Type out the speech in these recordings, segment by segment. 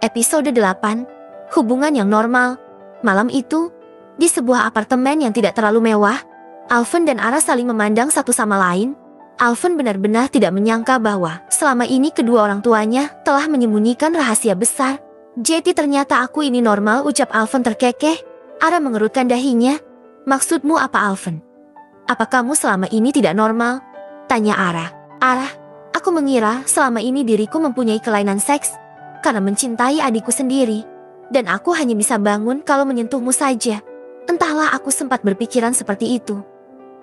Episode 8, Hubungan yang Normal. Malam itu, di sebuah apartemen yang tidak terlalu mewah, Alvan dan Ara saling memandang satu sama lain. Alvan benar-benar tidak menyangka bahwa selama ini kedua orang tuanya telah menyembunyikan rahasia besar. Jadi ternyata aku ini normal, ucap Alvan terkekeh. Ara mengerutkan dahinya. Maksudmu apa, Alvan? Apa kamu selama ini tidak normal? Tanya Ara. Ara, aku mengira selama ini diriku mempunyai kelainan seks karena mencintai adikku sendiri. Dan aku hanya bisa bangun kalau menyentuhmu saja. Entahlah, aku sempat berpikiran seperti itu.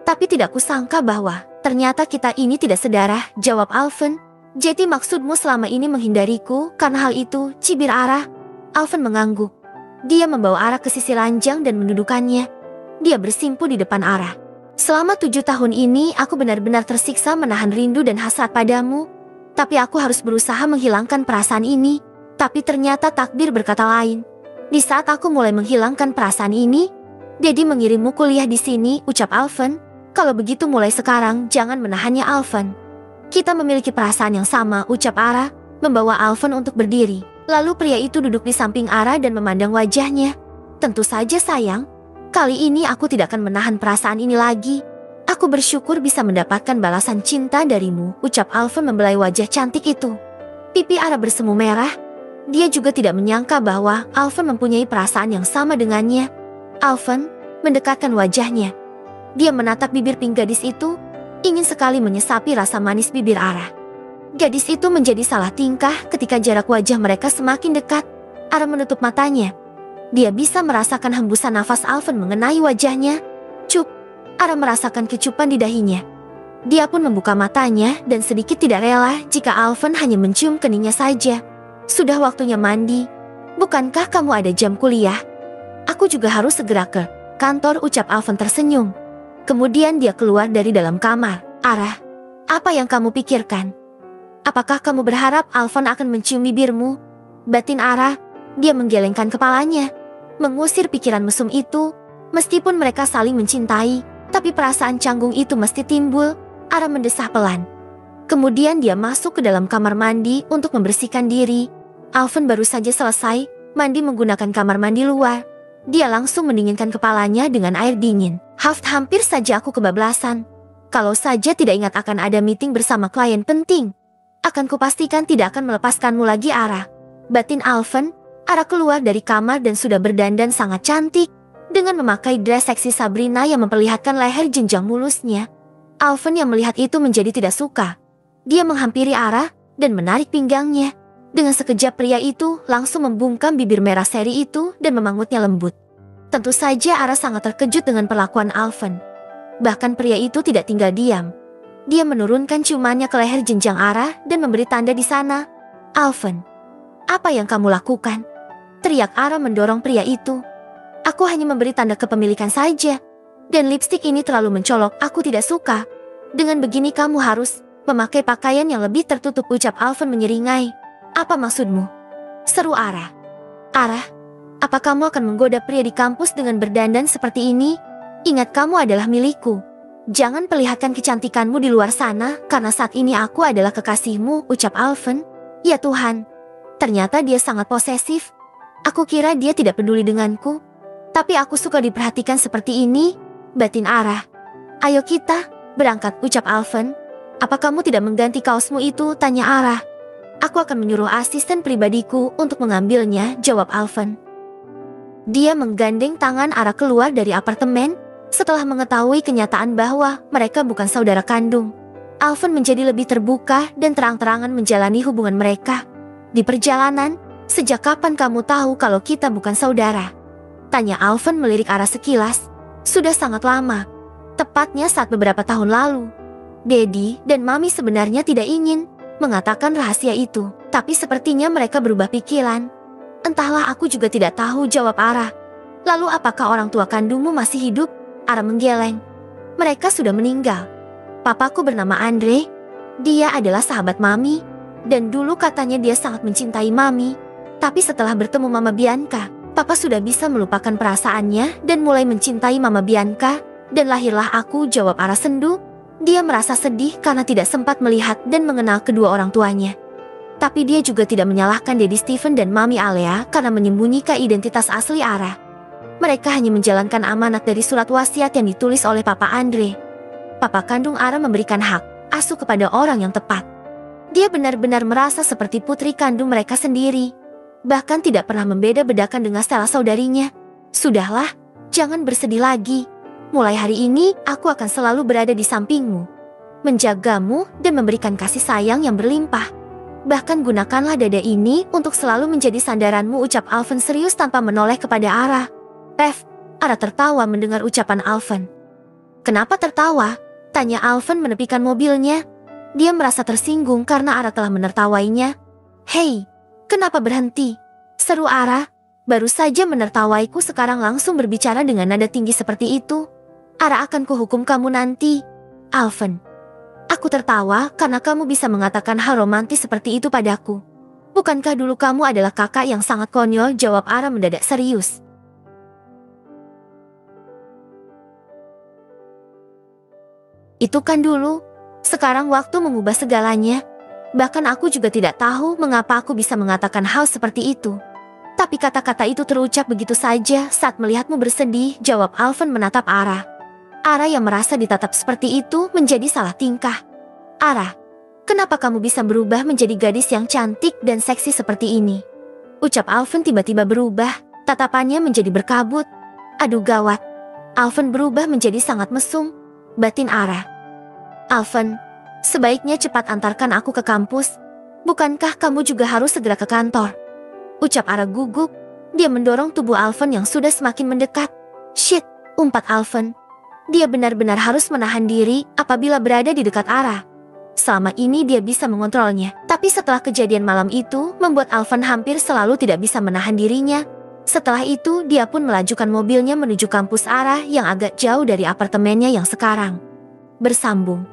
Tapi tidak kusangka bahwa ternyata kita ini tidak sedarah, jawab Alvan. Jadi maksudmu selama ini menghindariku karena hal itu, cibir Ara. Alvan mengangguk. Dia membawa Ara ke sisi ranjang dan mendudukannya. Dia bersimpu di depan Ara. Selama 7 tahun ini aku benar-benar tersiksa menahan rindu dan hasrat padamu. Tapi aku harus berusaha menghilangkan perasaan ini. Tapi ternyata takdir berkata lain. Di saat aku mulai menghilangkan perasaan ini, Daddy mengirimmu kuliah di sini, ucap Alvan. Kalau begitu mulai sekarang jangan menahannya, Alvan. Kita memiliki perasaan yang sama, ucap Ara, membawa Alvan untuk berdiri. Lalu pria itu duduk di samping Ara dan memandang wajahnya. Tentu saja sayang, kali ini aku tidak akan menahan perasaan ini lagi. Aku bersyukur bisa mendapatkan balasan cinta darimu, ucap Alvan membelai wajah cantik itu. Pipi Ara bersemu merah. Dia juga tidak menyangka bahwa Alvan mempunyai perasaan yang sama dengannya. Alvan mendekatkan wajahnya. Dia menatap bibir pink gadis itu, ingin sekali menyesapi rasa manis bibir Ara. Gadis itu menjadi salah tingkah ketika jarak wajah mereka semakin dekat. Ara menutup matanya. Dia bisa merasakan hembusan nafas Alvan mengenai wajahnya. Cup, Ara merasakan kecupan di dahinya. Dia pun membuka matanya dan sedikit tidak rela jika Alvan hanya mencium keningnya saja. Sudah waktunya mandi. Bukankah kamu ada jam kuliah? Aku juga harus segera ke kantor, ucap Alvan tersenyum. Kemudian dia keluar dari dalam kamar. Ara, apa yang kamu pikirkan? Apakah kamu berharap Alvan akan mencium bibirmu? Batin Ara. Dia menggelengkan kepalanya, mengusir pikiran mesum itu. Meskipun mereka saling mencintai, tapi perasaan canggung itu mesti timbul. Ara mendesah pelan. Kemudian dia masuk ke dalam kamar mandi untuk membersihkan diri. Alvan baru saja selesai mandi menggunakan kamar mandi luar. Dia langsung mendinginkan kepalanya dengan air dingin. Hampir saja aku kebablasan. Kalau saja tidak ingat akan ada meeting bersama klien penting, akan kupastikan tidak akan melepaskanmu lagi, Ara. Batin Alvan. Ara keluar dari kamar dan sudah berdandan sangat cantik dengan memakai dress seksi Sabrina yang memperlihatkan leher jenjang mulusnya. Alvan yang melihat itu menjadi tidak suka. Dia menghampiri Ara dan menarik pinggangnya. Dengan sekejap pria itu langsung membungkam bibir merah seri itu dan memangutnya lembut. Tentu saja Ara sangat terkejut dengan perlakuan Alvan. Bahkan pria itu tidak tinggal diam. Dia menurunkan ciumannya ke leher jenjang Ara dan memberi tanda di sana. Alvan, apa yang kamu lakukan? Teriak Ara mendorong pria itu. Aku hanya memberi tanda kepemilikan saja. Dan lipstik ini terlalu mencolok, aku tidak suka. Dengan begini kamu harus memakai pakaian yang lebih tertutup, ucap Alvan menyeringai. Apa maksudmu? Seru Ara. Ara, apa kamu akan menggoda pria di kampus dengan berdandan seperti ini? Ingat, kamu adalah milikku. Jangan perlihatkan kecantikanmu di luar sana karena saat ini aku adalah kekasihmu, ucap Alvan. Ya Tuhan, ternyata dia sangat posesif. Aku kira dia tidak peduli denganku. Tapi aku suka diperhatikan seperti ini, batin Ara. Ayo kita berangkat, ucap Alvan. Apa kamu tidak mengganti kaosmu itu? Tanya Ara. Aku akan menyuruh asisten pribadiku untuk mengambilnya, jawab Alvan. Dia menggandeng tangan Ara keluar dari apartemen setelah mengetahui kenyataan bahwa mereka bukan saudara kandung. Alvan menjadi lebih terbuka dan terang-terangan menjalani hubungan mereka. Di perjalanan, sejak kapan kamu tahu kalau kita bukan saudara? Tanya Alvan melirik Ara sekilas. Sudah sangat lama, tepatnya saat beberapa tahun lalu. Daddy dan Mami sebenarnya tidak ingin mengatakan rahasia itu, tapi sepertinya mereka berubah pikiran. Entahlah, aku juga tidak tahu, jawab Ara. Lalu apakah orang tua kandungmu masih hidup? Ara menggeleng. Mereka sudah meninggal. Papaku bernama Andre. Dia adalah sahabat Mami. Dan dulu katanya dia sangat mencintai Mami. Tapi setelah bertemu Mama Bianca, Papa sudah bisa melupakan perasaannya dan mulai mencintai Mama Bianca. Dan lahirlah aku, jawab Ara sendu. Dia merasa sedih karena tidak sempat melihat dan mengenal kedua orang tuanya. Tapi dia juga tidak menyalahkan Daddy Steven dan Mami Alea karena menyembunyikan identitas asli Ara. Mereka hanya menjalankan amanat dari surat wasiat yang ditulis oleh Papa Andre. Papa kandung Ara memberikan hak asuh kepada orang yang tepat. Dia benar-benar merasa seperti putri kandung mereka sendiri. Bahkan tidak pernah membeda-bedakan dengan Stella saudarinya. Sudahlah, jangan bersedih lagi. Mulai hari ini, aku akan selalu berada di sampingmu, menjagamu dan memberikan kasih sayang yang berlimpah. Bahkan gunakanlah dada ini untuk selalu menjadi sandaranmu, ucap Alvin serius tanpa menoleh kepada Ara. Ref, Ara tertawa mendengar ucapan Alvin. Kenapa tertawa? Tanya Alvin menepikan mobilnya. Dia merasa tersinggung karena Ara telah menertawainya. Hei, kenapa berhenti? Seru Ara. Baru saja menertawaiku, sekarang langsung berbicara dengan nada tinggi seperti itu. Ara akan kuhukum kamu nanti. Alvin, aku tertawa karena kamu bisa mengatakan hal romantis seperti itu padaku. Bukankah dulu kamu adalah kakak yang sangat konyol? Jawab Ara mendadak serius. Itu kan dulu. Sekarang waktu mengubah segalanya. Bahkan aku juga tidak tahu mengapa aku bisa mengatakan hal seperti itu. Tapi kata-kata itu terucap begitu saja saat melihatmu bersedih, jawab Alvin menatap Ara. Ara yang merasa ditatap seperti itu menjadi salah tingkah. Ara, kenapa kamu bisa berubah menjadi gadis yang cantik dan seksi seperti ini? Ucap Alvin tiba-tiba berubah, tatapannya menjadi berkabut. Aduh gawat. Alvin berubah menjadi sangat mesum, batin Ara. Alvin, sebaiknya cepat antarkan aku ke kampus. Bukankah kamu juga harus segera ke kantor? Ucap Ara gugup. Dia mendorong tubuh Alvin yang sudah semakin mendekat. Shit, umpat Alvin. Dia benar-benar harus menahan diri apabila berada di dekat Ara. Selama ini dia bisa mengontrolnya. Tapi setelah kejadian malam itu, membuat Alvin hampir selalu tidak bisa menahan dirinya. Setelah itu, dia pun melajukan mobilnya menuju kampus Ara yang agak jauh dari apartemennya yang sekarang. Bersambung.